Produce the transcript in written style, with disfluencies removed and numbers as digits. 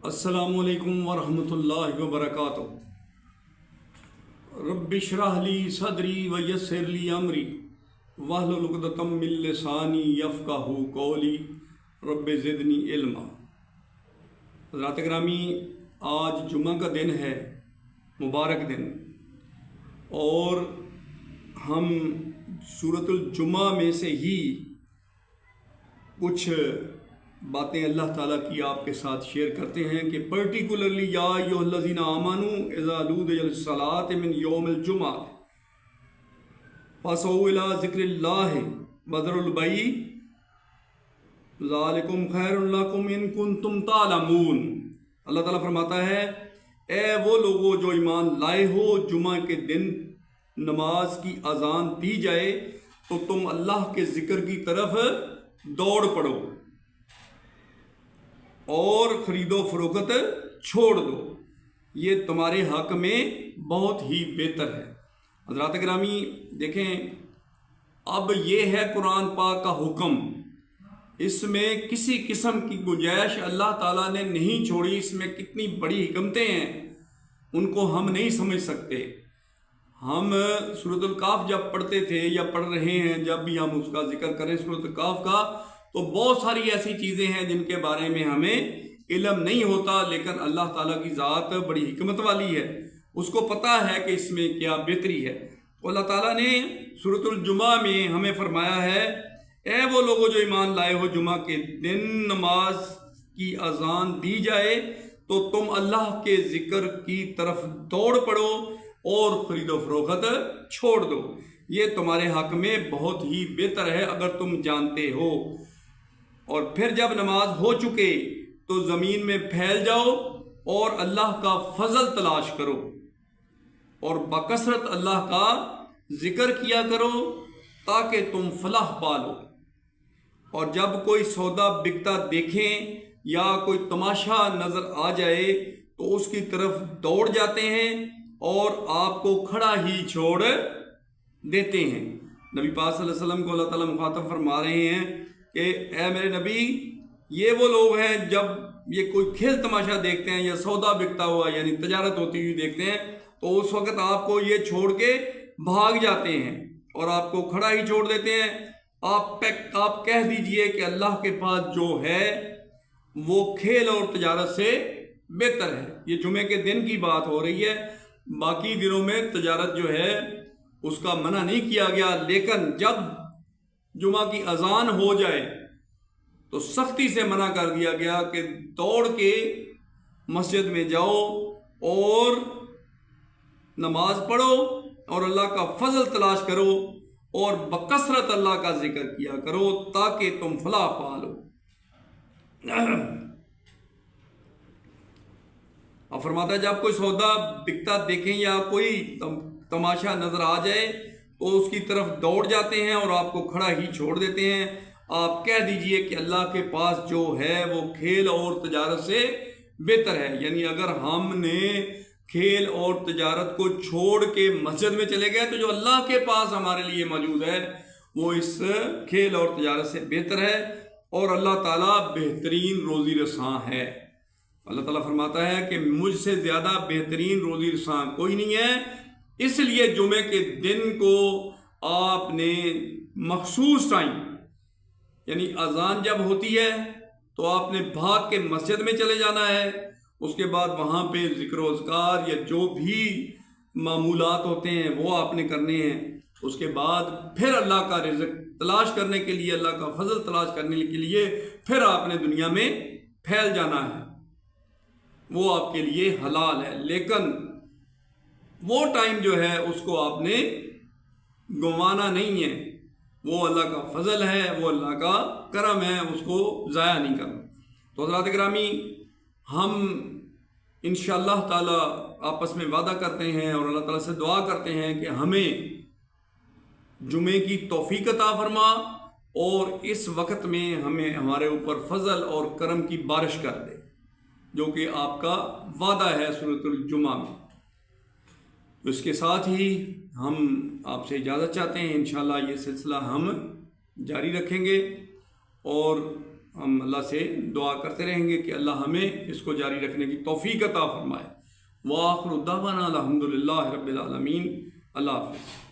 अस्सलामु अलैकुम वरहमतुल्लाहि वबरकातुहू। रब्बि इश्रह ली सदरी व यस्सिर ली अमरी वहलुल उक़दतम मिन लिसानी यफ़क़हू क़ौली रब्बि ज़िदनी इल्मा। हज़रात गिरामी, आज जुमा का दिन है, मुबारक दिन, और हम सूरतुल जुमा में से ही कुछ बातें अल्लाह ताला की आपके साथ शेयर करते हैं कि पर्टिकुलरली या अय्युहल्लज़ीना आमनू इज़ा नूदिया लिस्सलाति मिन यौमिल जुमअह फसअू इला ज़िक्रिल्लाहि वज़रुल बैअ ज़ालिकुम खैरुल लकुम इन कुंतुम तालमून। अल्लाह ताला फरमाता है, ए वो लोगो जो ईमान लाए हो, जुमा के दिन नमाज की अजान दी जाए तो तुम अल्लाह के ज़िक्र की तरफ दौड़ पड़ो और ख़रीदो फरोख्त छोड़ दो, ये तुम्हारे हक़ में बहुत ही बेहतर है। हज़रात गिरामी देखें, अब ये है कुरान पाक का हुक्म, इसमें किसी किस्म की गुंजाइश अल्लाह ताला ने नहीं छोड़ी। इसमें कितनी बड़ी हिकमतें हैं, उनको हम नहीं समझ सकते। हम सूरतुल काफ जब पढ़ते थे या पढ़ रहे हैं, जब भी हम उसका जिक्र करें सूरतुल काफ का, तो बहुत सारी ऐसी चीज़ें हैं जिनके बारे में हमें इल्म नहीं होता, लेकिन अल्लाह ताला की ज़ात बड़ी हिकमत वाली है, उसको पता है कि इसमें क्या बेहतरी है। तो अल्लाह ताला ने सूरतुल जुमा में हमें फरमाया है, ए वो लोगों जो ईमान लाए हो, जुमा के दिन नमाज की अजान दी जाए तो तुम अल्लाह के ज़िक्र की तरफ दौड़ पड़ो और ख़रीदो फरोख्त छोड़ दो, ये तुम्हारे हक़ में बहुत ही बेहतर है अगर तुम जानते हो। और फिर जब नमाज हो चुके तो ज़मीन में फैल जाओ और अल्लाह का फजल तलाश करो और बकसरत अल्लाह का जिक्र किया करो ताकि तुम फलाह पालो। और जब कोई सौदा बिकता देखें या कोई तमाशा नज़र आ जाए तो उसकी तरफ दौड़ जाते हैं और आपको खड़ा ही छोड़ देते हैं। नबी पाक सल्लल्लाहु अलैहि वसल्लम को अल्लाह ताला मुखातब फरमा रहे हैं कि ए मेरे नबी, ये वो लोग हैं जब ये कोई खेल तमाशा देखते हैं या सौदा बिकता हुआ यानी तजारत होती हुई देखते हैं तो उस वक़्त आपको ये छोड़ के भाग जाते हैं और आपको खड़ा ही छोड़ देते हैं। आप कह दीजिए कि अल्लाह के पास जो है वो खेल और तजारत से बेहतर है। ये जुमे के दिन की बात हो रही है, बाकी दिनों में तजारत जो है उसका मना नहीं किया गया, लेकिन जब जुमा की अजान हो जाए तो सख्ती से मना कर दिया गया कि दौड़ के मस्जिद में जाओ और नमाज पढ़ो और अल्लाह का फजल तलाश करो और बकसरत अल्लाह का जिक्र किया करो ताकि तुम फलाह पालो। अब फरमाता है, जब कोई सौदा बिकता देखें या कोई तमाशा नजर आ जाए तो उसकी तरफ दौड़ जाते हैं और आपको खड़ा ही छोड़ देते हैं। आप कह दीजिए कि अल्लाह के पास जो है वो खेल और तजारत से बेहतर है। यानी अगर हमने खेल और तजारत को छोड़ के मस्जिद में चले गए तो जो अल्लाह के पास हमारे लिए मौजूद है वो इस खेल और तजारत से बेहतर है और अल्लाह ताला बेहतरीन रोज़ी रसां है। अल्लाह ताला फरमाता है कि मुझसे ज़्यादा बेहतरीन रोज़ी रसां कोई नहीं है, इसलिए जुमे के दिन को आपने मखसूस टाइम यानी अजान जब होती है तो आपने भाग के मस्जिद में चले जाना है, उसके बाद वहाँ पे ज़िक्र अज़कार या जो भी मामूलात होते हैं वो आपने करने हैं। उसके बाद फिर अल्लाह का रिज़्क़ तलाश करने के लिए, अल्लाह का फजल तलाश करने के लिए फिर आपने दुनिया में फैल जाना है, वो आपके लिए हलाल है। लेकिन वो टाइम जो है उसको आपने गंवाना नहीं है, वो अल्लाह का फजल है, वो अल्लाह का करम है, उसको ज़ाया नहीं करना। तो हज़रात गिरामी, हम इंशाअल्लाह ताला आपस में वादा करते हैं और अल्लाह ताला से दुआ करते हैं कि हमें जुमे की तौफीक अता फरमा और इस वक्त में हमें हमारे ऊपर फजल और करम की बारिश कर दे, जो कि आपका वादा है सूरतुल जुमा में। तो इसके साथ ही हम आपसे इजाज़त चाहते हैं। इंशाअल्लाह ये सिलसिला हम जारी रखेंगे और ہم اللہ سے دعا کرتے رہیں گے کہ اللہ ہمیں اس کو جاری رکھنے کی توفیق عطا فرمائے۔ وآخر دعوانا الحمدللہ رب العالمین۔ اللہ حافظ۔